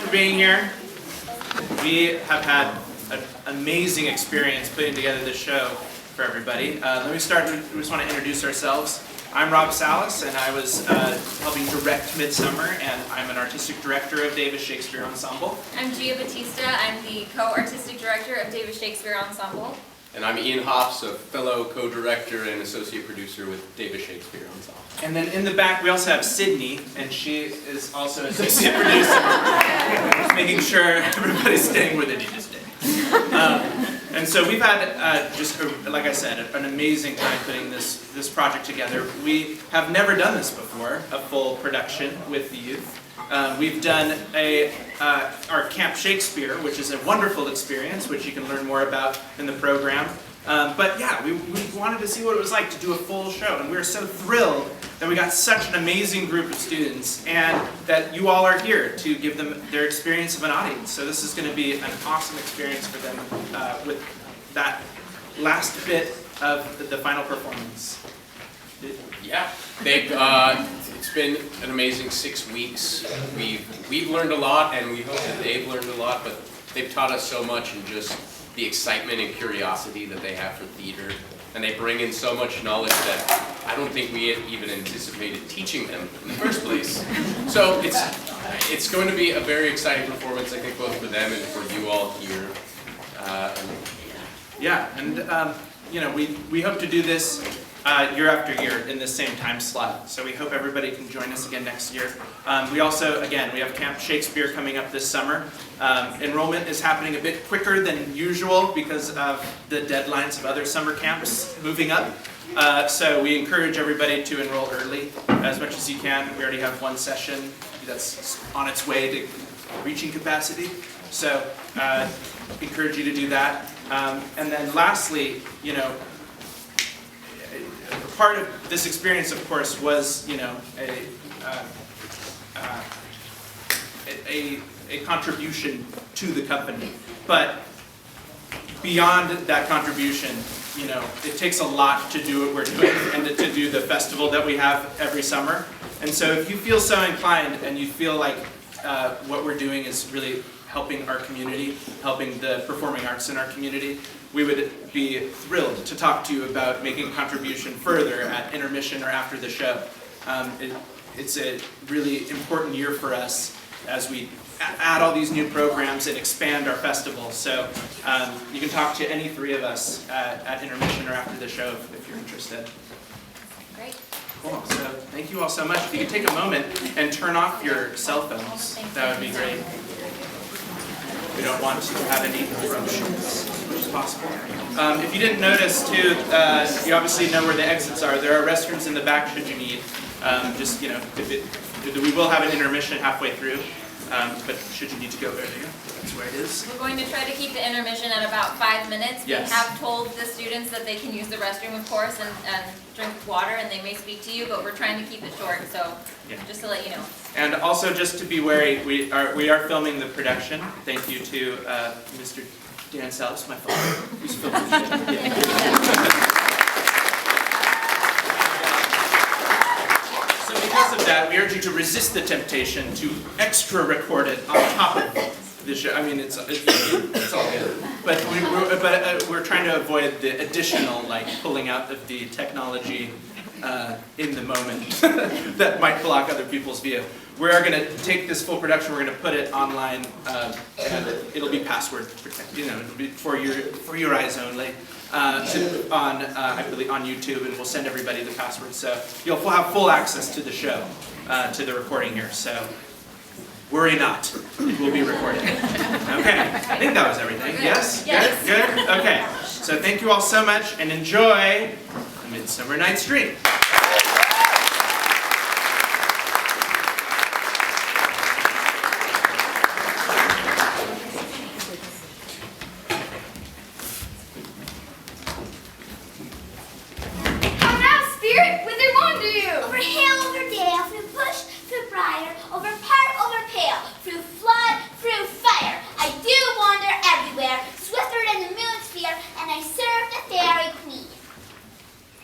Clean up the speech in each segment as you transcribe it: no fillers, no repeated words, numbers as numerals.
for being here. We have had an amazing experience putting together this show for everybody. Let me start, we just want to introduce ourselves. I'm Rob Salas, and I was helping direct Midsummer, and I'm an artistic director of Davis Shakespeare Ensemble. I'm Gia Batista. I'm the co-artistic director of Davis Shakespeare Ensemble. And I'm Ian Hops, a fellow co-director and associate producer with Davis Shakespeare Ensemble. And then in the back we also have Sydney, and she is also an associate producer, just making sure everybody's staying where they need to stay. And so we've had, like I said, an amazing time putting this project together. We have never done this before, a full production with the youth. We've done our Camp Shakespeare, which is a wonderful experience, which you can learn more about in the program. But yeah, we wanted to see what it was like to do a full show, and we were so thrilled that we got such an amazing group of students, and that you all are here to give them their experience of an audience. So this is going to be an awesome experience for them with that last bit of the final performance. Yeah, it's been an amazing 6 weeks. We've learned a lot, and we hope that they've learned a lot, but they've taught us so much, and just the excitement and curiosity that they have for theater. And they bring in so much knowledge that I don't think we had even anticipated teaching them in the first place. So it's going to be a very exciting performance, I think, both for them and for you all here. Yeah, and you know, we hope to do this year after year in the same time slot. So we hope everybody can join us again next year. We also, again, we have Camp Shakespeare coming up this summer. Enrollment is happening a bit quicker than usual because of the deadlines of other summer camps moving up. So we encourage everybody to enroll early as much as you can. We already have one session that's on its way to reaching capacity. So encourage you to do that. And then lastly, you know, part of this experience, of course, was, you know, a contribution to the company. But beyond that contribution, you know, it takes a lot to do what we're doing and to do the festival that we have every summer. And so if you feel so inclined and you feel like what we're doing is really helping our community, helping the performing arts in our community, we would be thrilled to talk to you about making a contribution further at intermission or after the show. It's a really important year for us as we add all these new programs and expand our festival. So you can talk to any three of us at intermission or after the show if you're interested. Great. Cool. So thank you all so much. If you could take a moment and turn off your cell phones, that would be great. We don't want to have any interruptions as much as possible. If you didn't notice too, you obviously know where the exits are. There are restrooms in the back should you need. Just, you know, we will have an intermission halfway through, but should you need to go earlier, that's where it is. We're going to try to keep the intermission at about 5 minutes. Yes. We have told the students that they can use the restroom, of course, and drink water, and they may speak to you, but we're trying to keep it short, so Yeah. just to let you know. And also, just to be wary, we are filming the production. Thank you to Mr. Dan Salas, my father, who's filming it. So because of that, we urge you to resist the temptation to extra record it on top of the show. I mean, it's all good. But we're trying to avoid the additional, like, pulling out of the technology in the moment that might block other people's view. We are going to take this full production, we're going to put it online, and it'll be password protected, you know, it'll be for your eyes only, I believe on YouTube, and we'll send everybody the password, so you'll have full access to the show, to the recording here, so worry not, it will be recorded. Okay, I think that was everything, yes? Yes. Good? Okay, so thank you all so much, and enjoy the Midsummer Night's Dream.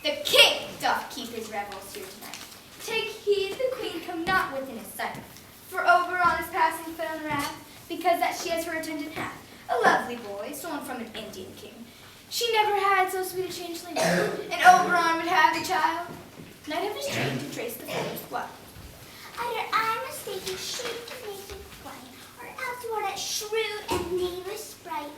the king doth keep because that she has her attendant hat, a lovely boy, stolen from an Indian king. She never had so sweet a changeling, and Oberon would have the child. Night of his train to trace the father's blood. Either I'm mistaken shape to make it white, or else you are that shrewd and knavish sprite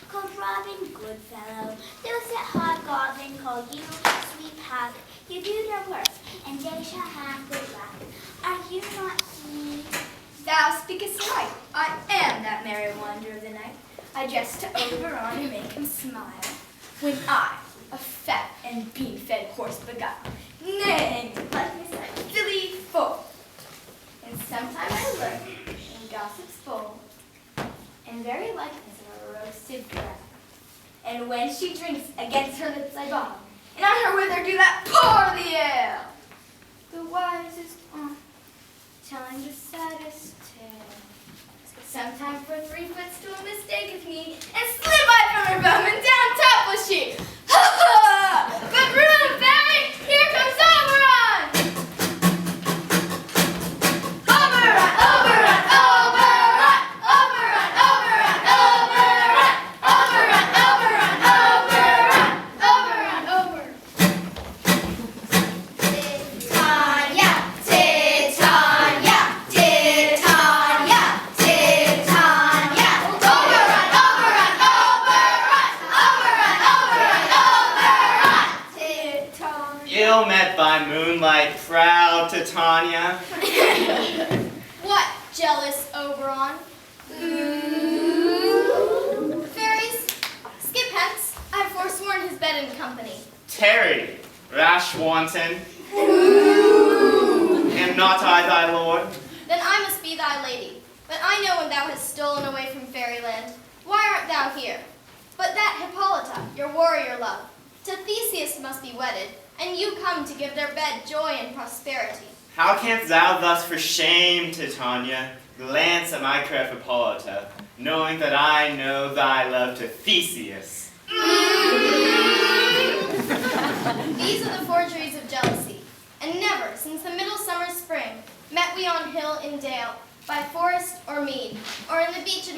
called Robin Goodfellow. Those that hobgoblin call you sweet hag. You do their work, and they shall have good luck. Are you not he? Thou speakest right. I am that merry wonder of the night. I jest to Oberon and make him smile. When I, a fat and bean-fed horse beguile, neighing like this silly fool. And sometime I lurk in gossip's bowl, and very likeness of a roasted crab. And when she drinks, against her lips I bow, and on her wither do that pour the ale. The wisest aunt, telling the saddest tale. Sometime for 3 foot stool mistaketh me, and slip I from her bum, and down top was she. Ha ha! But room, Barry, here comes Oberon! Oberon, Oberon, Oberon! Oberon, Oberon, Oberon! Oberon, Oberon, Oberon! Oberon, Oberon! Titania, Titania, Titania, Titania. Oberon, Oberon, Oberon! Oberon, Oberon, Oberon! Titania. Ill met by moonlight, proud Titania. What, jealous Oberon? Ooh. Fairies, skip hence. I have forsworn his bed and company. Tarry, rash wanton. Am not I thy lord? Then I must be thy lady. But I know when thou hast stolen away from fairyland. Why art thou here? But that Hippolyta, your warrior love, to Theseus must be wedded, and you come to give their bed joy and prosperity. How canst thou thus for shame, Titania, glance at my creft Hippolyta, knowing that I know thy love to Theseus? These are the forgeries of jealousy, and never, since the middle summer spring, met we on hill and dale, by forest or mead, or in the beached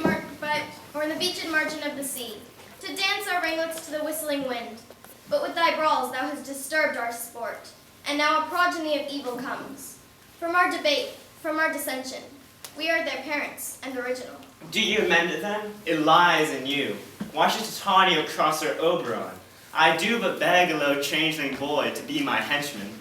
margin of the sea, to dance our ringlets to the whistling wind. But with thy brawls thou hast disturbed our sport, and now a progeny of evil comes. From our debate, from our dissension, we are their parents and original. Do you amend it then? It lies in you. Why should Titania cross her Oberon? I do but beg a low changeling boy to be my henchman.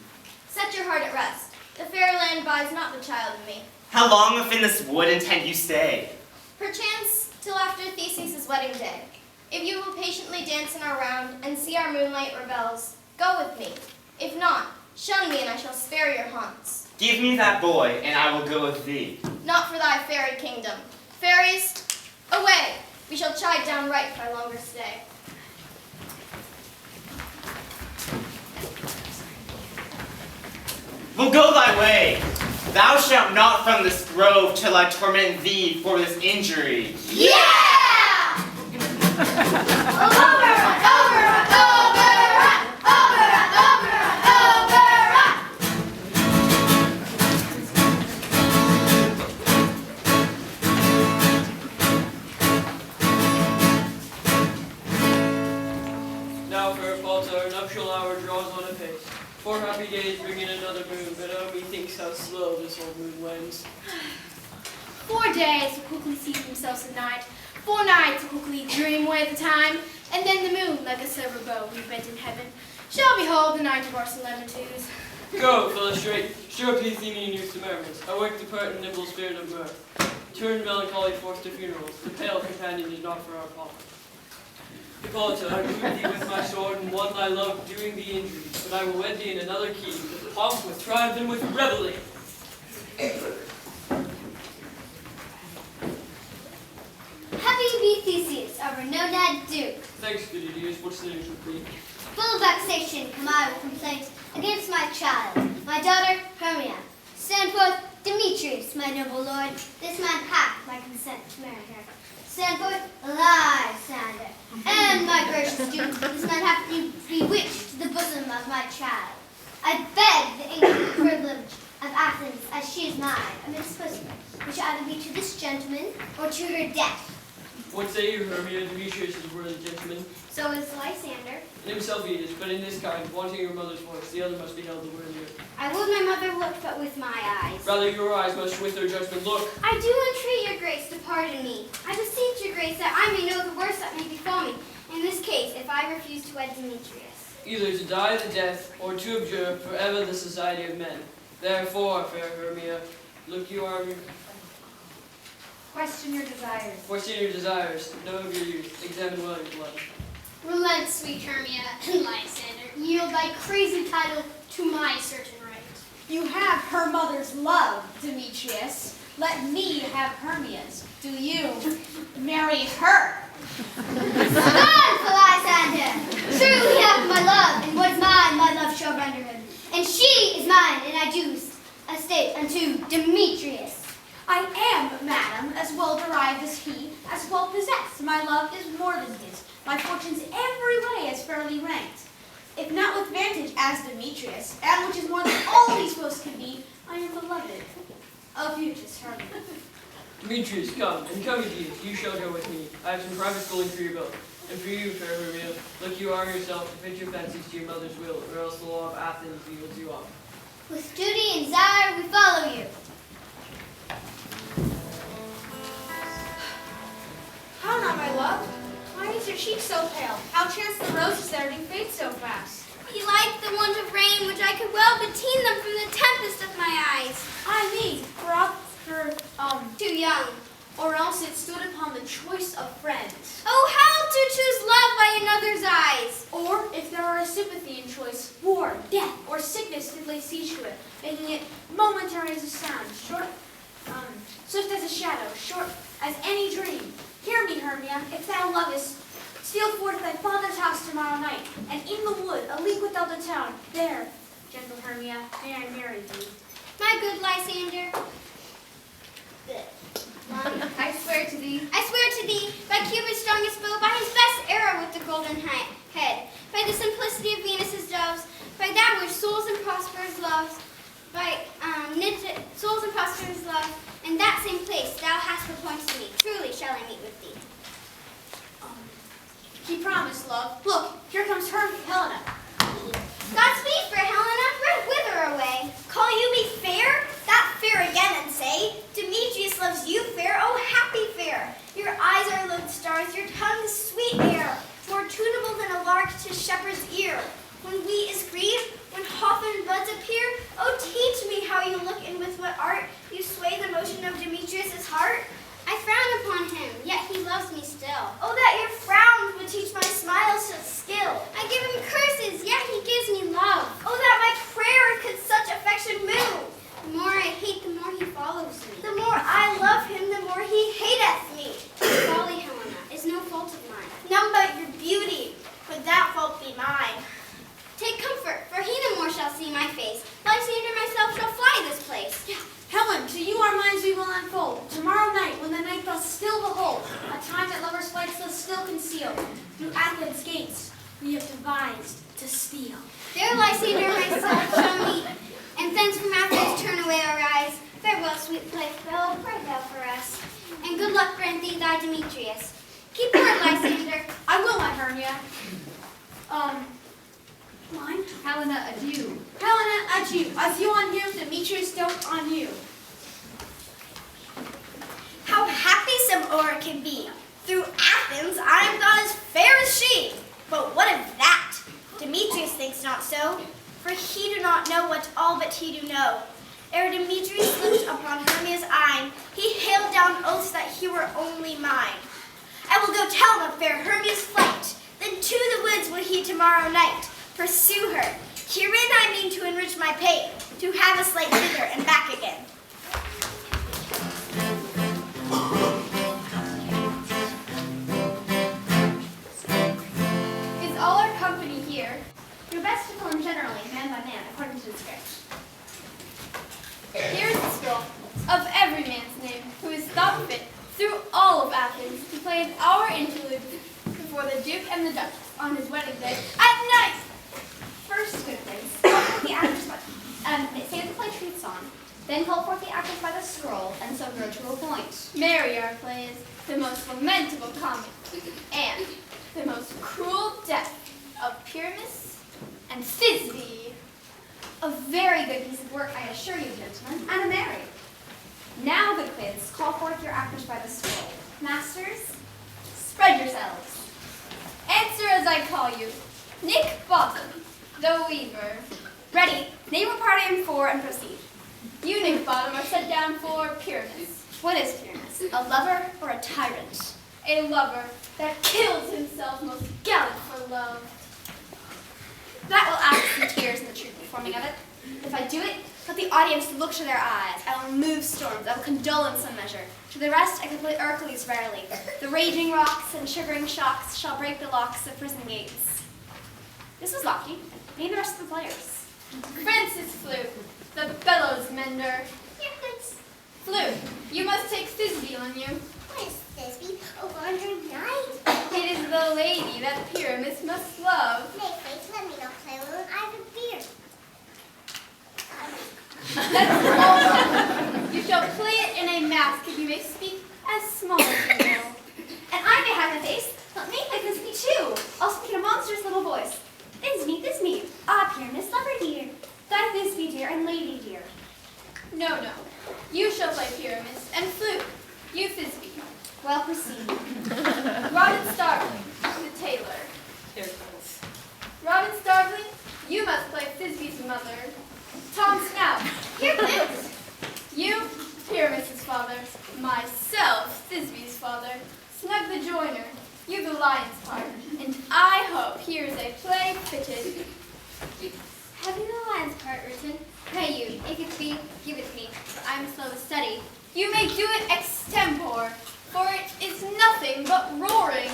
Set your heart at rest. The fair land buys not the child of me. How long within this wood intend you stay? Perchance till after Theseus' wedding day. If you will patiently dance in our round and see our moonlight rebels, go with me. If not, shun me and I shall spare your haunts. Give me that boy, and I will go with thee. Not for thy fairy kingdom. Fairies, away! We shall chide down right by longer stay. Well, go thy way. Thou shalt not from this grove till I torment thee for this injury. Yeah! Oberon, Oberon, Oberon, Oberon, Oberon, Oberon! Now for a false our nuptial hour draws on apace. 4 happy days bring in another moon, but oh, methinks how slow this old moon wends. 4 days will quickly see themselves at night. 4 nights will quickly dream away the time, and then the moon, like a silver bow we bent in heaven, shall behold the night of our solemnities. Go, illustrate, stir up the Athenian youth to merriment, awake the pert and nimble spirit of mirth. Turn melancholy forth to funerals, the pale companion is not for our pomp. Hippolyta, I wound thee with my sword, and won thy love doing thee injury, but I will wed thee in another key, with pomp, with triumph, and with revelry. Happy be Theseus, our renowned Duke. Thanks, good Idiot, what's the news with thee? Full of vexation come I with complaint against my child, my daughter Hermia. Send forth Demetrius, my noble lord. This man hath my consent to marry her. Send forth Lysander, and my gracious Duke, this man hath bewitched the bosom of my child. I beg the ancient privilege of Athens, as she is mine, amidst pussy. which either be to this gentleman or to her death. What say you, Hermia? Demetrius is a worthy gentleman. So is Lysander. In himself he is, but in this kind, wanting your mother's voice, the other must be held the worthier. I would my mother look but with my eyes. Rather your eyes must with their judgment look. I do entreat your grace to pardon me. I beseech your grace that I may know the worst that may befall me. In this case, if I refuse to wed Demetrius. Either to die the death, or to abjure forever the society of men. Therefore, fair Hermia, look you are Question your desires. foresee your desires, know of your youth, examine well your blood. Relent, sweet Hermia and Lysander. Yield thy crazy title to my certain right. You have her mother's love, Demetrius. Let me have Hermia's. Do you marry her? Scornful Lysander! Surely have my love, and what is mine, my love shall render him. And she is mine, and I do estate unto Demetrius. I am, madam, as well derived as he, as well possessed. My love is more than his. My fortunes every way as fairly ranked. If not with vantage as Demetrius, and which is more than all these boasts can be, I am beloved of you, just Hermia. Demetrius, come, and come indeed, you shall go with me. I have some private schooling for you both. And for you, fair Hermia, look you are yourself to fit your fancies to your mother's will, or else the law of Athens yields you off. With duty and desire we follow you. How now, my love? Why is your cheek so pale? How chance the roses there do fade so fast? He like the want of rain, which I could well beteen them from the tempest of my eyes. I mean, Too young. or else it stood upon the choice of friends. Oh, how to choose love by another's eyes! Or, if there are a sympathy in choice, war, death, or sickness did lay siege to it, making it momentary as a sound, swift as a shadow, short as any dream. Hear me, Hermia, if thou lovest, steal forth thy father's house tomorrow night, and in the wood, a league without the town, there, gentle Hermia, may I marry thee. My good Lysander, I swear to thee. I swear to thee, by Cupid's strongest bow, by his best arrow with the golden head, by the simplicity of Venus's doves, by that which souls and prosperous loves, by souls and prosperous love, in that same place thou hast appointed me. Truly shall I meet with thee. He promised, love. Look, here comes Helena. Godspeed, fair Helena, right whither away? Call you me fair? That fair again and say, Demetrius loves you fair, oh happy fair. Your eyes are lodestars, your tongue is sweet air, more tunable than a lark to shepherd's ear. When wheat is grieved, when hawthorn buds appear, oh teach me how you look and with what art you sway the motion of Demetrius' heart. I frown upon him, yet he loves me still. Oh, that your frowns would teach my smiles such skill. I give him curses, yet he gives me love. Oh, that my prayer could such affection move. The more I hate, the more he follows me. The more I love him, the more he hateth me. Folly, Helena, is no fault of mine. None but your beauty, could that fault be mine. Take comfort, for he no more shall see my face. Lysander myself shall fly this place. Helen, to you our minds we will unfold. Tomorrow night, when the night doth still behold, a time that lovers' flights doth still conceal, through Athens' gates we have devised to steal. There Lysander myself shall meet, and thence from Athens turn away our eyes. Farewell, sweet playfellow, pray thou for us. And good luck grant thee thy Demetrius. Keep word, Lysander. I will, my Hermia. Mine? Helena, adieu. Helena, adieu. Adieu on you, Demetrius dote on you. How happy some o'er can be. Through Athens I am thought as fair as she. But what of that? Demetrius thinks not so, for he do not know what all but he do know. Ere Demetrius looked upon Hermia's eye, he hailed down oaths that he were only mine. I will go tell of fair Hermia's flight, then to the woods will he tomorrow night pursue her. Herein I mean to enrich my pay, to have a slight thither and back again. Is all our company here? Your best to form generally, man by man, according to the script. Here is the scroll of every man's name who is thought fit through all of Athens to play an hour interlude before the Duke and the Duchess on his wedding day at night. First, good place. The actors say the play treats on Then call forth the actors by the scroll, and so grow to a point. Mary, our play is the most lamentable comic and the most cruel death of Pyramus and Thisbe. A very good piece of work, I assure you, gentlemen, and a merry. Now, good quiz, call forth your actors by the scroll. Masters, spread yourselves. Answer as I call you. Nick Bottom, the weaver. Ready, name a part I am for, and proceed. You, Nick Bottom, are set down for Pyramus. What is Pyramus? A lover or a tyrant? A lover that kills himself most gallant for love. That will add some tears in the true performing of it. If I do it, let the audience look to their eyes. I will remove storms. I will condole in some measure. To the rest, I can play Hercules rarely. The raging rocks and shivering shocks shall break the locks of prison gates. This was lofty. Name the rest of the players. Francis Flute, the bellows mender. Here, Prince. Flute, you must take Thisbe on you. What is Thisbe? A wandering knight? It is the lady that Pyramus must love. Nay, please, let me not play alone. I have a beard. That's all. You shall play it in a mask, and you may speak as small as you will. And I may have my face. Let me play Thisbe too. I'll speak in a monstrous little voice. Thisbe. Ah, Pyramus, lover dear. Thy Thisbe dear and lady dear. No. You shall play Pyramus, and Flute, you Thisbe. Well, proceed. Robin Starveling, the tailor. Here comes. Robin Starveling, you must play Thisbe's mother. Tom Snout, Here, Prince. you Pyramus's father. Myself, Thisbe's father. Snug the joiner, you the lion's part. And I hope here's a play fitted. Have you the lion's part written? Pray you, if it be, give it me, for I am slow to study. You may do it extempore, for it is nothing but roaring.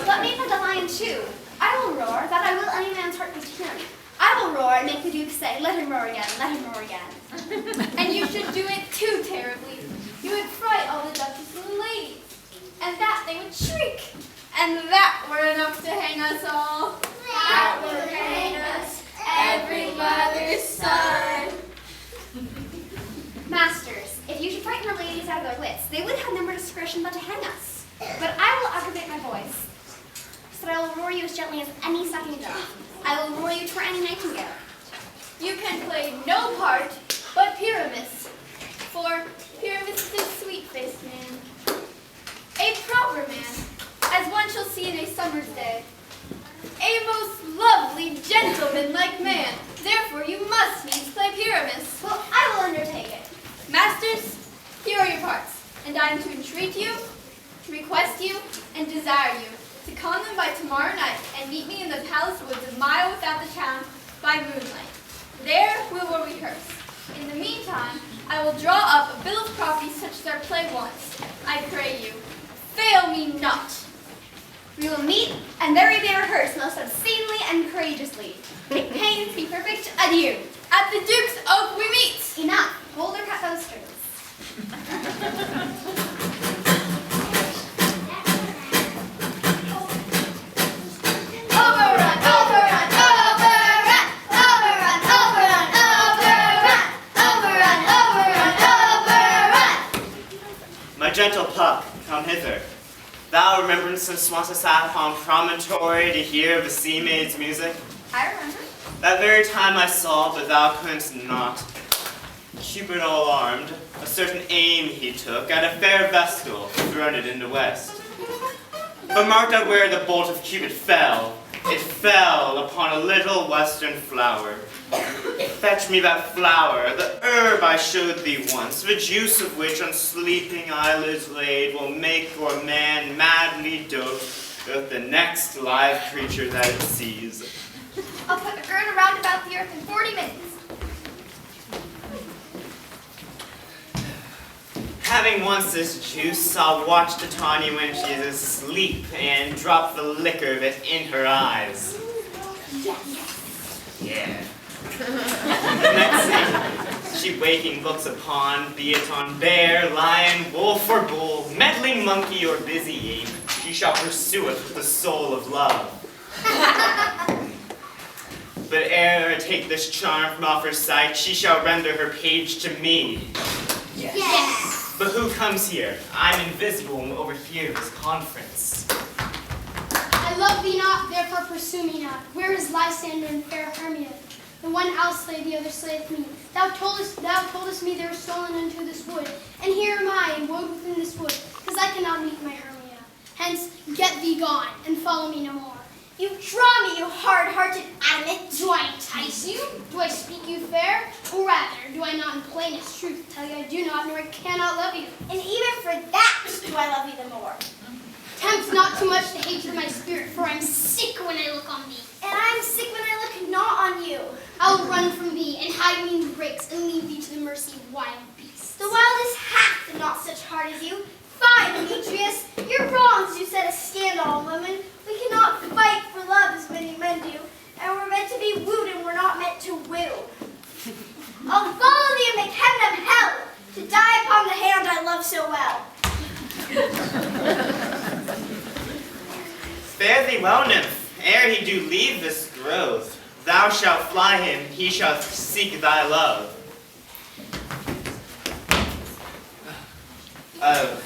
Let me play the lion too. I will roar, that I will any man's heart beat him. I will roar and make the duke say, let him roar again, let him roar again. And you should do it too terribly. You would fright all the duchess and the ladies, and that they would shriek, and that were enough to hang us all. That would hang us, every mother's son. Masters, if you should frighten the ladies out of their wits, they would have no more discretion but to hang us. But I will aggravate my voice, so that I will roar you as gently as any sucking dove. I will roar you to any nightingale. You can play no part but Pyramus, for Pyramus is a sweet-faced man, a proper man, as one shall see in a summer's day, a most lovely, gentleman-like man. Therefore, you must needs play Pyramus. Well, I will undertake it. Masters, here are your parts, and I am to entreat you, request you, and desire you to come them by tomorrow night and meet me in the palace woods a mile without the town by moonlight. There we will rehearse. In the meantime, I will draw up a bill of property such as our play wants. I pray you, fail me not. We will meet, and there we may rehearse most obscenely and courageously. Make pains be perfect. Adieu. At the Duke's Oak we meet. Enough. Hold or cut those strings. Overrun, overrun, overrun, overrun, overrun, overrun, overrun, overrun, overrun. My gentle pup, come hither. Thou remembrancest once I sat upon promontory to hear the sea maid's music. I remember. That very time I saw, but thou couldst not. Cupid all armed, a certain aim he took at a fair vestal, thrown it in the west. But marked out where the bolt of Cupid fell. It fell upon a little western flower. Fetch me that flower, the herb I showed thee once, the juice of which on sleeping eyelids laid will make your man madly dote with the next live creature that it sees. I'll put a gird around about the earth in 40 minutes. Having once this juice, I'll watch Titania when she is asleep and drop the liquor of it in her eyes. Yeah. The next thing she waking looks upon, be it on bear, lion, wolf, or bull, meddling monkey, or busy ape, she shall pursue it with the soul of love. But ere I take this charm from off her sight, she shall render her page to me. Yes. But who comes here? I'm invisible and overhear this conference. I love thee not, therefore pursue me not. Where is Lysander and fair Hermia? The one I'll slay, the other slayeth me. Thou toldest me they were stolen into this wood, and here am I, and woe within this wood, because I cannot meet my Hermia. Hence, get thee gone, and follow me no more. You draw me, you hard-hearted adamant. Do I entice you? Do I speak you fair? Or rather, do I not in plainest truth tell you I do not, nor I cannot love you? And even for that do I love you the more. Tempt not too much the hatred of my spirit, for I'm sick when I look on thee. And I'm sick when I look not on you. I'll run from thee, and hide me in the brakes, and leave thee to the mercy of wild beasts. The wildest hath and not such heart as you. Fie, Demetrius, your wrongs do set a scandal on women. We cannot fight for love as many men do, and we're meant to be wooed and we're not meant to woo. I'll follow thee and make heaven of hell, to die upon the hand I love so well. Fare thee well, nymph, ere he do leave this grove. Thou shalt fly him, he shall seek thy love.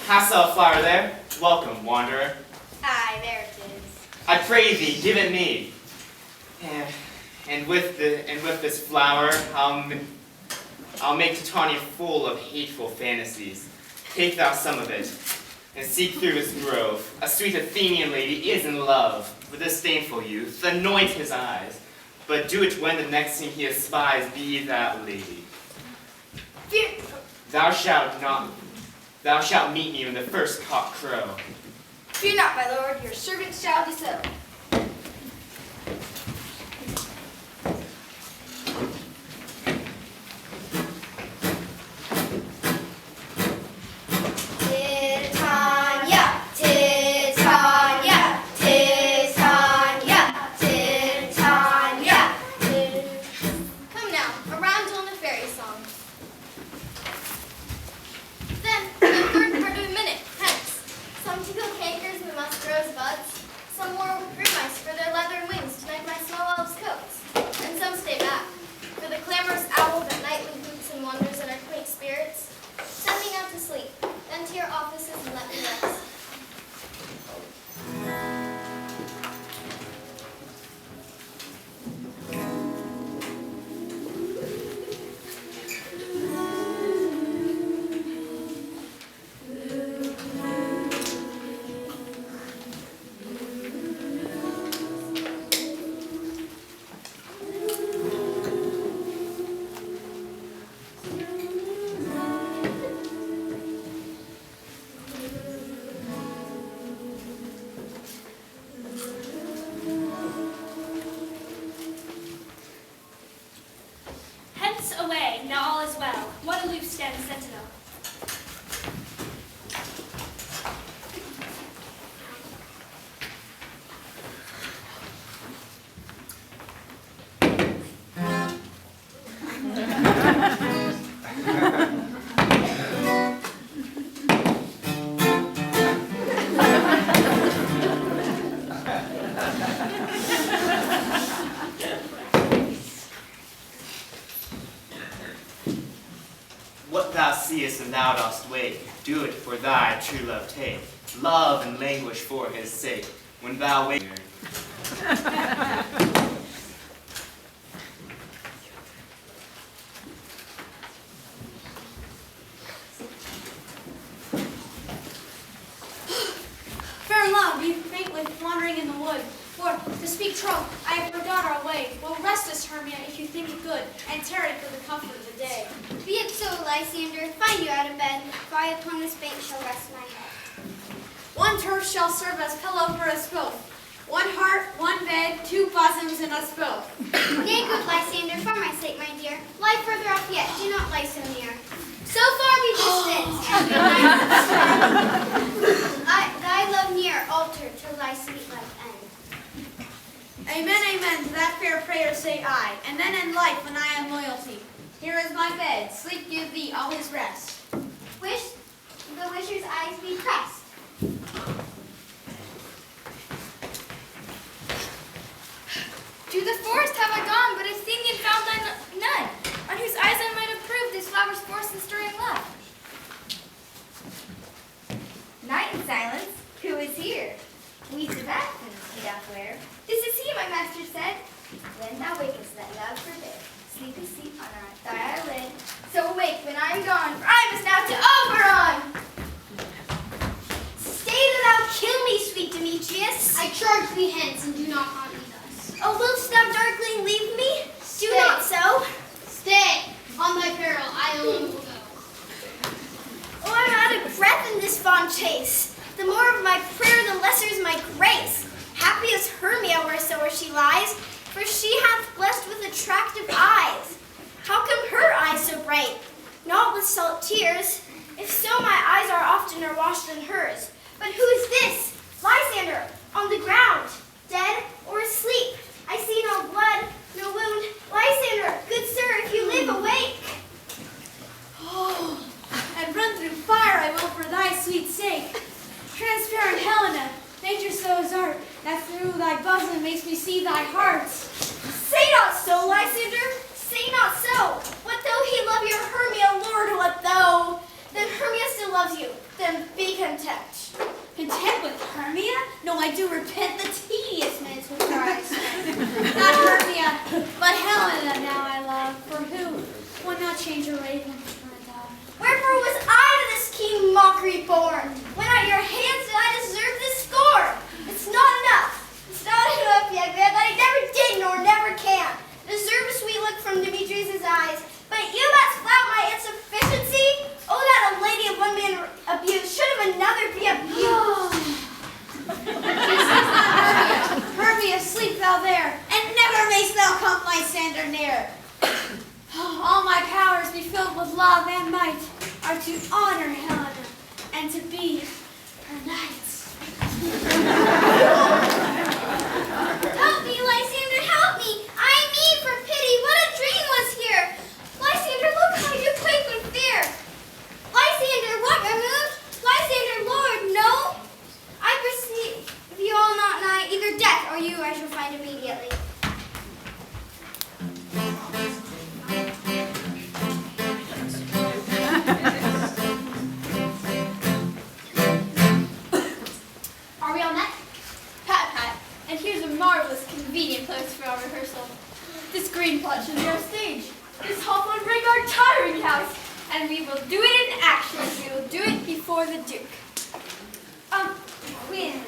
Hast thou a flower there? Welcome, wanderer. Aye, there it is. I pray thee, give it me. And with this flower, I'll make Titania full of hateful fantasies. Take thou some of it, and seek through his grove. A sweet Athenian lady is in love with a disdainful youth. Anoint his eyes, but do it when the next thing he espies be that lady. Thou shalt meet me when the first cock crow. Fear not, my lord, your servant shall do so. Titania, Titania, Titania, Titania. Come now, a roundel and a fairy song. Then, the third part of a minute, hence. Some tickle cankers and the musk rose buds. Some wore grim-mice for their leathern wings to make my small elves' coats. And some stay back, for the clamorous owl that nightly hoots and wanders in our quaint spirits. Send me now to sleep, then to your offices and let me rest. Hence away, now all is well. What aloof stands sentinel? What thou seest and thou dost wake, do it for thy true love take. Love and languish for his sake, when thou wake. Fair love, you faint with wandering in the wood. For, to speak troth, I have forgot our way. Well, rest us, Hermia, if you think it good, and tarry for the comfort of the day. Be it so, Lysander, find you out of bed, for I upon this bank shall rest my head. One turf shall serve as pillow for us both. One heart, one bed, two bosoms in us both. Nay, good Lysander, for my sake, my dear, lie further off yet, do not lie so near. So far we distant, and thy love near, altered till thy sweet life end. Amen, amen, to that fair prayer say I, and then in life when I am loyalty. Here is my bed, sleep give thee always rest. Wish the wisher's eyes be pressed. To the forest have I gone, sweets of Athens he doth wear. This is he, my master said. When thou wakest, that love forbid. Sleepy sleep on thy eyelid. So awake when I am gone, for I must now to Oberon. Stay that thou kill me, sweet Demetrius. I charge thee hence, and do not haunt me thus. Oh, wilt thou darkling leave me? Do Stay. not so. Stay, on thy peril, I alone will go. Oh, I'm out of breath in this fond chase. The more of my prayer, the lesser is my grace. Happy is Hermia wheresoever she lies, for she hath blessed with attractive eyes. How come her eyes so bright? Not with salt tears. If so, my eyes are oftener washed than hers. But who is this? Lysander, on the ground, dead or asleep? I see no blood, no wound. Lysander, good sir, if you live, awake. Oh, and run through fire I will for thy sweet sake. Transparent Helena, nature so is art, that through thy bosom makes me see thy heart. Say not so, Lysander, say not so. What though he love your Hermia, Lord, what though? Then Hermia still loves you, then be content. Content with Hermia? No, I do repent the tedious minutes which are I spent. Not Hermia, but Helena now I love, for who would not change a raven for a dove? Wherefore was I to this keen mockery born? When at your hands did I deserve this scorn? It's not enough. It's not enough yet, man, that I never did nor never can deserve a sweet look from Demetrius' eyes. But you must flout my insufficiency? Oh, that a lady of one man abused should of another be abused. Hermia, sleep thou there, and never mayst thou come Lysander near. All my powers be filled with love and might are to honor Helena and to be her knight. Help me, Lysander, help me! I need for pity. What a dream was here! Lysander, look how you quake with fear. Lysander, what removed? Lysander, Lord, no! I perceive you all not nigh, either death or you I shall find immediately. Are we all met? Pat, Pat, and here's a marvelous convenient place for our rehearsal. This green plot should be our stage. This hawthorn ring our tiring house. And we will do it in action. We will do it before the Duke. Queens.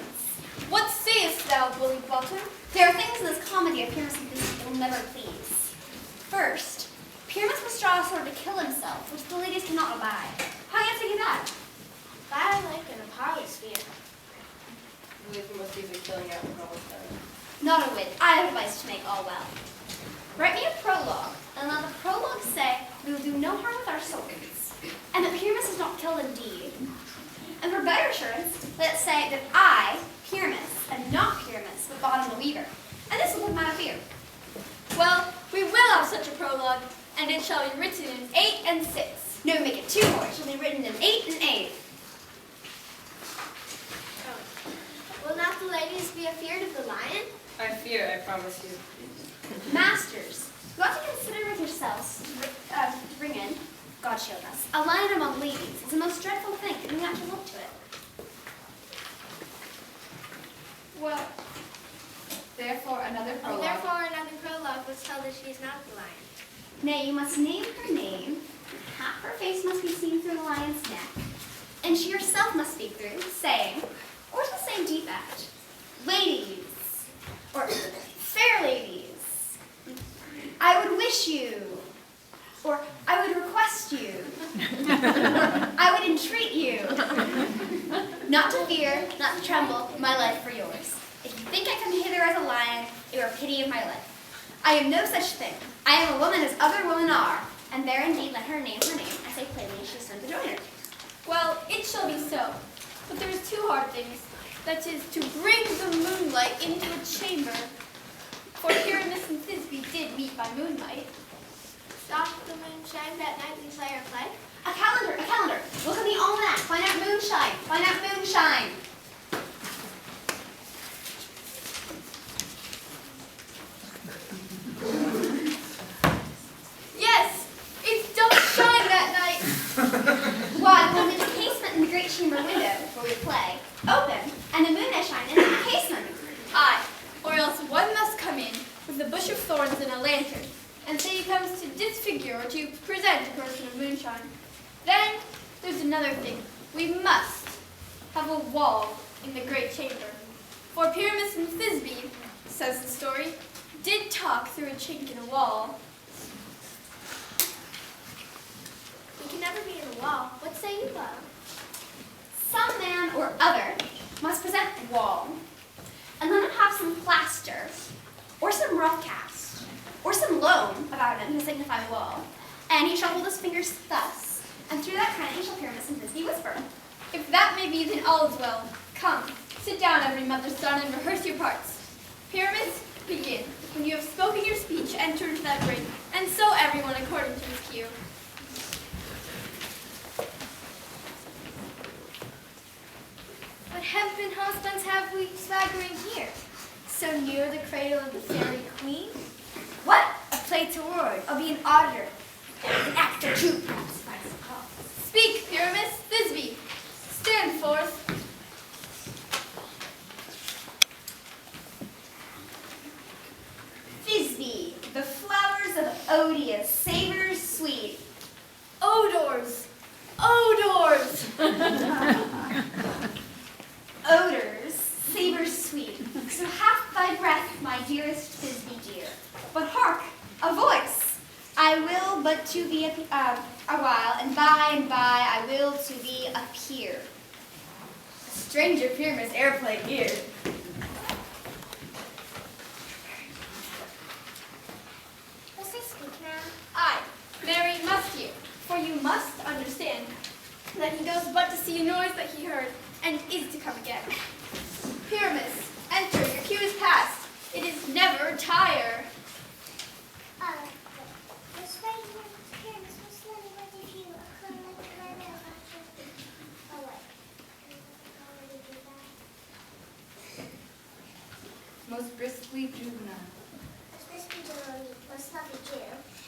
What sayest thou, bully bottom? There are things in this comedy of Pyramus and Thisbe that will never please. First, Pyramus must draw a sword to kill himself, which the ladies cannot abide. How answer you that? I like an Apollosphere. We must be killing out the Palestine. Not a wit. I have advice to make all well. Write me a prologue, and let the prologue say we will do no harm with our swords, and that Pyramus is not killed indeed. And for better assurance, let it say that I, Pyramus, and not Pyramus, but Bottom the Weaver. And this will put him out of fear. Well, we will have such a prologue, and it shall be written in 8 and 6. No, make it 2 more. It shall be written in 8 and 8. Will not the ladies be afeard of the lion? I fear, I promise you. Masters, you ought to consider with yourselves, bring in, God shield us, a lion among ladies is the most dreadful thing, and we have to look to it. Well, therefore another prologue. Therefore, another prologue will tell that she is not the lion. Nay, you must name her name, half her face must be seen through the lion's neck, and she herself must speak through, saying, or to the same defect, ladies, or fair ladies, I would wish you, or I would request you, or I would entreat you, not to fear, not to tremble, my life for yours. If you think I come hither as a lion, you are pity of my life. I am no such thing. I am a woman as other women are, and there indeed let her name, I say plainly, she is soon to join her. Well, it shall be so. But there's 2 hard things. That is, to bring the moonlight into a chamber. For Pyramus and Thisbe did meet by moonlight. Stop the moonshine that night we play our play. A calendar, a calendar. Look at the almanac. Find out moonshine. Find out moonshine. Yes, it does shine that night. Why, when the casement in the great chamber window where we play open, and the moon may shine in the casement. with a bush of thorns and a lantern, and say he comes to disfigure or to present a person of moonshine. Then there's another thing. We must have a wall in the great chamber. For Pyramus and Thisbe, says the story, did talk through a chink in a wall. We can never be in a wall. What say you, love? Some man or other must present the wall, and let him have some plaster, or some rough cast, or some loam about him to signify the wall. And he shall hold his fingers thus, and through that cranny shall Pyramus and Thisbe whisper. If that may be, then all is well. Come, sit down, every mother's son, and rehearse your parts. Pyramus, begin. When you have spoken your speech, enter into that ring, and so everyone according to his cue. What hempen husbands have we swaggering here? So near the cradle of the fairy queen? What? A play toward, I'll be an auditor. An act or two, perhaps, if I suppose. Speak, Pyramus, Thisbe. Stand forth. Thisbe, the flowers of odious, savors sweet. Odors. Odors. Odors, savors sweet. So hath thy breath, my dearest Thisbe dear. But hark, a voice. I will but to be a while, and by I will to thee appear. Stranger Pyramus airplane here. Must I speak now? Aye, Mary, must you, for you must understand that he goes but to see a noise that he heard, and is to come again. Pyramus, enter, your cue is past. It is never tire. This way here, Miss Lenny, what if you could let my mail after? Oh, wait. Already do that. Most briskly juvenile. As this be Dolly, most lovely Jew,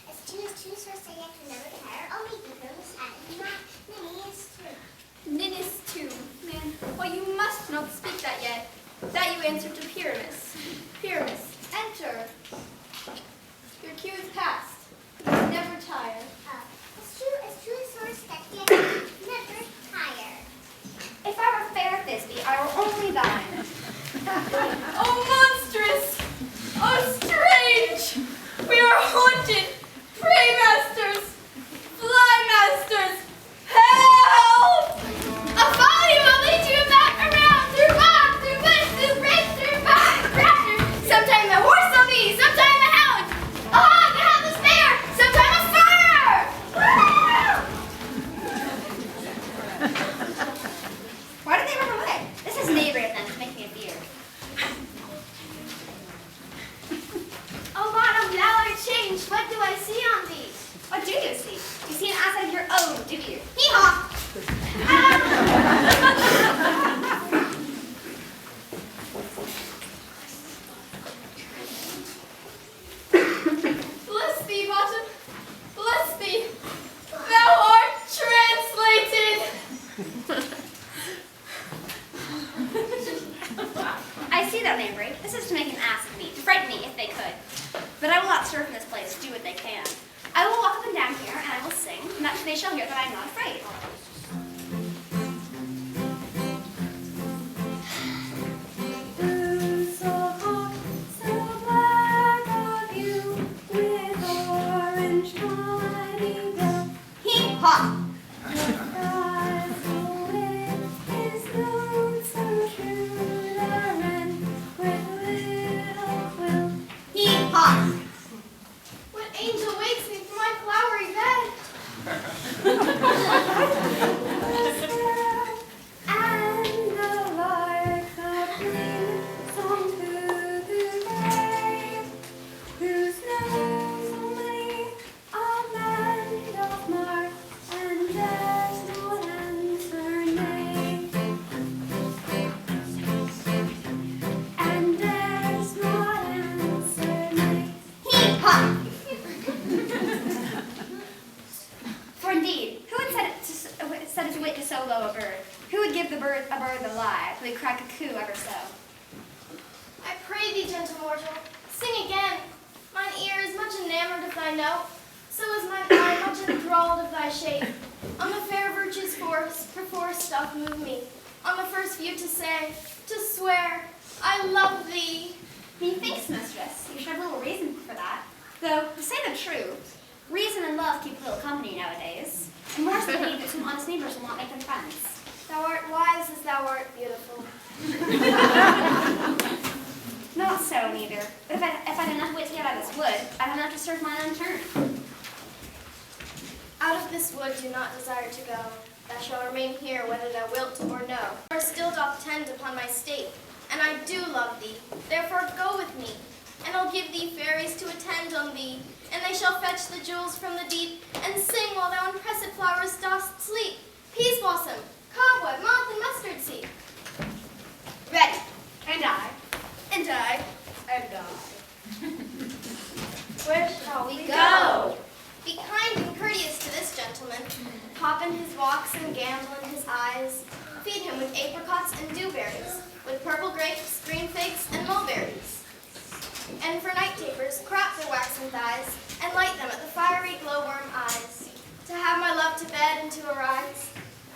as soon as two source I can never tire, I'll make you feel this and not Minnie is true. Ninnis too, man. Well, you must not speak that yet. That you answer to Pyramus. Pyramus, enter. Your cue is past. Never tire. As true as source that can never tire. If I were fair, Thisbe, I were only thine. Oh, monstrous! Oh, strange! We are haunted! Pray, masters! Fly, masters! Help! A folly will lead you back around, through bog, through bush, through bridge, through bog, rapture. Sometime a horse will be, sometime a hound. A hog, a hapless bear, sometime a fire. Why did they run away? This is knavery of them to make me a fear. Oh, God, now I changed. What do I see on thee? What do you see? You see an ass of your own, do you? Hee-haw! Bless thee, Bottom! Bless thee! Thou art translated! I see that, Mabry. This is to make an ass of me, to frighten me if they could. But I will not stir from this place, do what they can. I will walk up and down here, and I will sing, and that they shall hear that I am not afraid. Hee-haw! Hee-haw! What angel wakes me from my flowery bed? And the lark of green song to the grave, whose names only a land of mark, and there's no answer made. And there's no answer made. Hee-haw! For indeed, who would set his wit to so low a bird? Who would give a bird the lie, who would crack a coo ever so? I pray thee, gentle mortal, sing again, Mine ear is much enamored of thy note, so is mine eye much enthralled of thy shape. On the fair virtue's force, perforce doth move me, on the first view to say, to swear, I love thee. Methinks, mistress, you should have little reason for that. Though, to say the truth, reason and love keep little company nowadays. And where's the pity that two honest neighbors will not make them friends? Thou art wise as thou art beautiful. Not so, neither. But if I'd enough wit to get out of this wood, I'd have enough to serve mine unturned. Out of this wood do not desire to go. Thou shalt remain here whether thou wilt or no. For still doth tend upon my state, and I do love thee. Therefore go with me, and I'll give thee fairies to attend on thee, and they shall fetch the jewels from the deep, and sing while thou in pressed flowers dost sleep. Peas blossom, cobweb, moth, and mustard seed. Ready. And I. And I. And I. Where shall we go? Be kind and courteous to this gentleman. Pop in his walks and gamble in his eyes. Feed him with apricots and dewberries, with purple grapes, green figs, and mulberries. And for night tapers, crop their waxen thighs, and light them at the fiery glowworm eyes. To have my love to bed and to arise,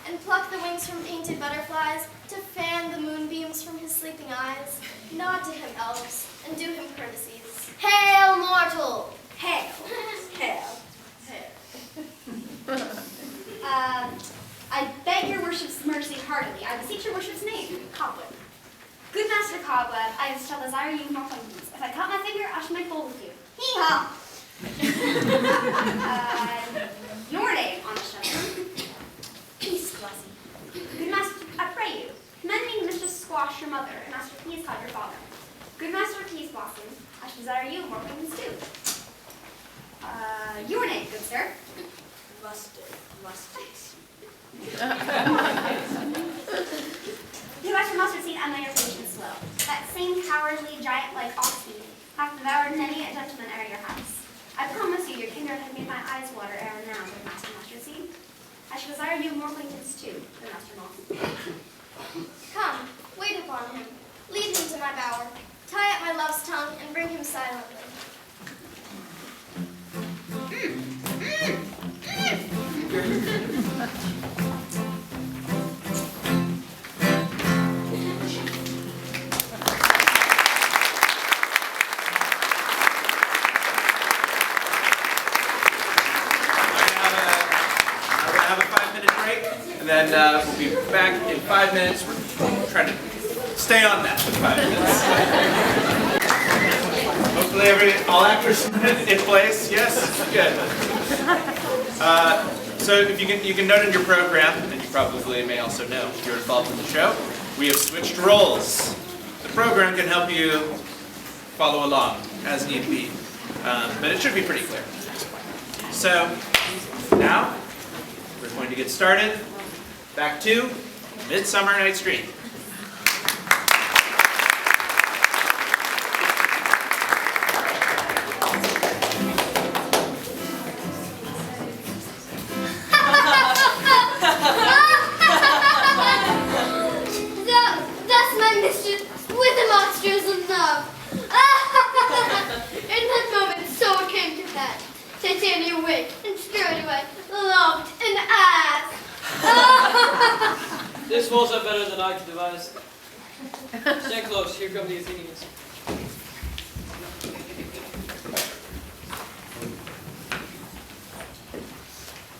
and pluck the wings from painted butterflies, to fan the moonbeams from his sleeping eyes. Nod to him, elves, and do him courtesies. Hail, mortal! Hail. Hail. I beg your worship's mercy heartily. I beseech your worship's name. Cobweb. Good master Cobweb, I shall desire you more acquaintance. If I cut my finger, I shall make bold with you. Hee-haw! Your name, honest gentleman. Peace, blessing. Good master, I pray you, commend me to Mistress Squash, your mother, and Master Peascod, your father. Good master Peas Blossom, I shall desire you more acquaintance too. Your name, good sir. Mustard. You master mustard seed and my patience slow. That same cowardly giant like oxweed hath devoured many a gentleman ere your house. I promise you your kindred have made my eyes water ere now, good master mustard seed. I shall desire you more acquaintance too, good master moth. Come, wait upon him. Lead him to my bower. Tie up my love's tongue and bring him silently. And then we'll be back in 5 minutes. We're trying to stay on that for 5 minutes. Hopefully all actors in place. Yes? Good. So if you can note in your program, and you probably may also know if you're involved in the show, we have switched roles. The program can help you follow along as need be, but it should be pretty clear. So now we're going to get started. Back to Midsummer Night's Dream. Thus my mistress with the monsters of love. In that moment so it came to pass. Titania awake and straight away loved an ass. This falls up better than I could devise. Stand close, here come the Athenians.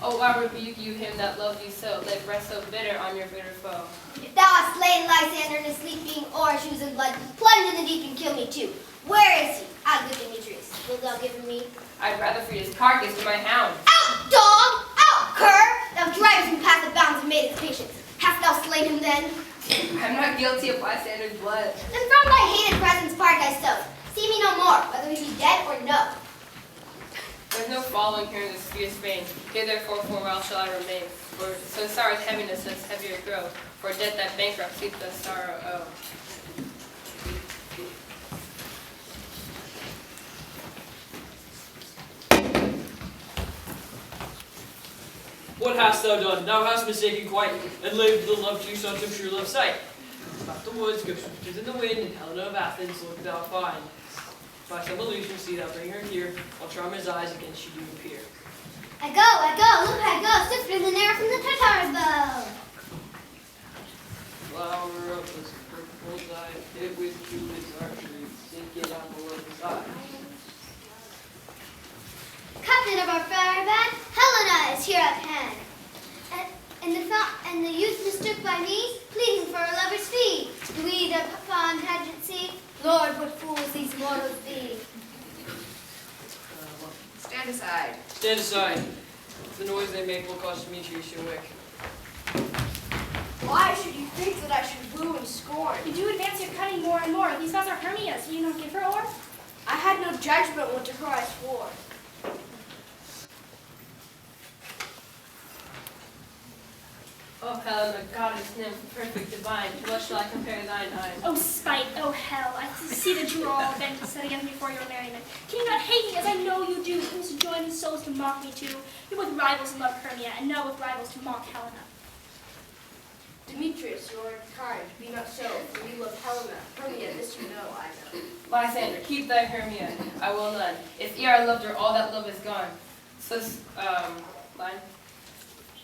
Oh, I rebuke you, him that loved you so, lay breath so bitter on your bitter foe. If thou hast slain Lysander in his sleeping or shoes of blood, plunge in the deep and kill me too. Where is he? Ah, good Demetrius. Wilt thou give him me? I'd rather feed his carcass to my hound. Out, dog! Out, cur! Thou drivest him past the bounds and made his patience. Hast thou slain him then? I'm not guilty of Lysander's blood. Then from thy hated presence part thyself. See me no more, whether he be dead or no. There's no following here in this fierce vein. Here therefore for a while shall I remain. For so sorrow's heaviness does heavier grow. For death that bankruptcy does sorrow owe. What hast thou done? Thou hast mistaken quite, and lived the love juice unto true love's sight. About the woods, go swifters in the wind, and Helena of Athens look thou find. By some illusion, see thou bring her here, I'll charm his eyes against she do appear. I go, look I go, swifter than air from the Tatar's bow. Flower of his purple eye, hit with Cupid's archery, sink it out below his eye. Captain of our fairy band, Helena is here at hand. And the youth mistook by me, pleading for a lover's fee. Do we the fond pageant see? Lord, what fools these mortals be. Stand aside. Stand aside. The noise they make will cause Demetrius your wick. Why should you think that I should woo and scorn? You do advance your cunning more and more. These vows are Hermia's. Do you not give her o'er? I had no judgment when to her I swore. O Helena, goddess, nymph, perfect divine, to what shall I compare thine eyes? Oh, spite, oh, hell. I see that you are all bent to set against me for your merriment. Can you not hate me as I know you do, whom to join in souls to mock me too? You're with rivals to love Hermia, and now with rivals to mock Helena. Demetrius, you are kind. Be not so, for you love Helena. Hermia, this you know, I know. Lysander, keep thy Hermia, I will none. If ere I loved her, all that love is gone. So, line.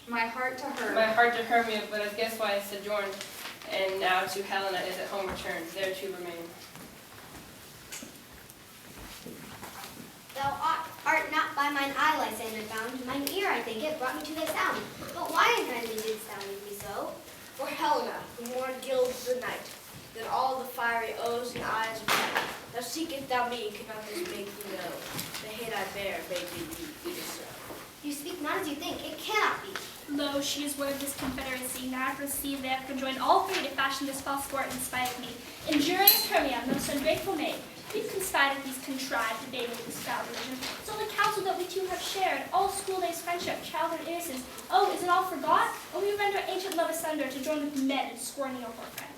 My heart to her. My heart to Hermia, but I guess why I sojourned, and now to Helena is at home returned, there to remain. Thou art not by mine eye, Lysander, found. Mine ear, I think it, brought me to thy sound. But why in kindly didst thou leave me so? For Helena, who more gilds the night than all the fiery O's and eyes of night. Thou seekest thou me, cannot this make thee know. The hate I bear may be even so. You speak not as you think, it cannot be. Lo, she is word of this confederacy. Now I perceive they have conjoined all three to fashion this false sport in spite of me. Injurious Hermia, most ungrateful maid, we've conspired with these contrived debating with this foul religion. So the counsel that we two have shared, all school days friendship, childhood innocence, oh, is it all forgot? Or we render ancient love asunder to join with men in scorning your poor friend?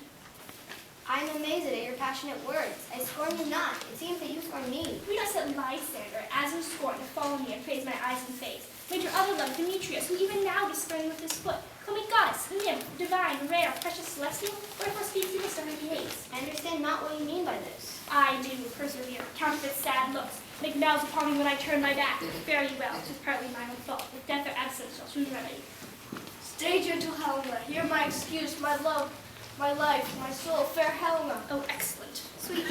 I am amazed at your passionate words. I scorn you not. It seems that you scorn me. We not set Lysander, as in scorn, to follow me and praise my eyes and face. Made your other love, Demetrius, who even now does spurn with his foot. Call me goddess, nymph, divine, rare, precious, celestial, wherefore speaks he to her he hates. I understand not what you mean by this. I do persevere, counterfeit sad looks, make mouths upon me when I turn my back. Fare you well, 'tis partly mine own fault, with death or absence shall soon remedy. Stay gentle Helena, hear my excuse, my love, my life, my soul, fair Helena. Oh, excellent. Sweet.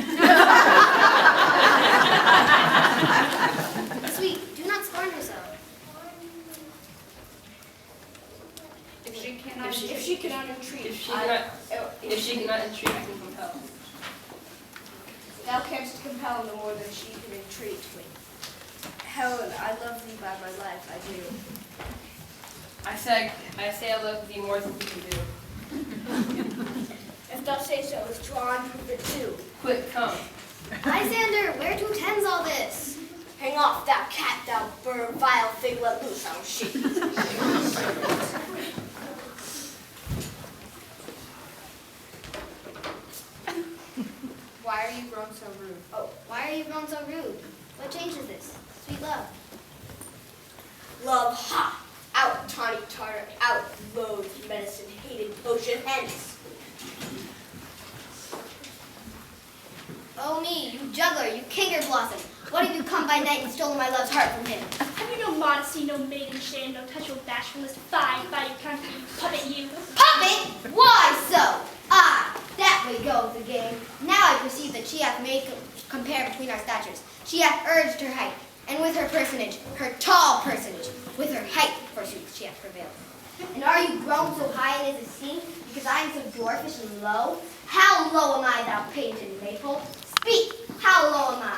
Sweet, do not scorn her so. If she cannot entreat, If she cannot entreat, I can compel. thou canst compel no more than she can entreat me. Helen, I love thee by my life, I do. I say I love thee more than you can do. If thou say so, withdraw and prove it too. Quick, come. Lysander, where to tends all this? Hang off, thou cat, thou bird, vile thing, let loose our sheep. Why are you grown so rude? Oh, why are you grown so rude? What changes this? Sweet love. Love, ha! Out, tawny tartar, out, loathed medicine, hated potion, hence. Oh me, you juggler, you kinger blossom. What have you come by night and stolen my love's heart from him? Have you no modesty, no maiden shame, no touch of bashfulness? Fie, by your country, puppet you. Puppet? Why so? Ah, that way goes the game. Now I perceive that she hath made compare between our statures. She hath urged her height, and with her personage, her tall personage, with her height, forsooth, she hath prevailed. And are you grown so high in his esteem, because I am so dwarfish and low? How low am I, thou painted maypole? Speak, how low am I?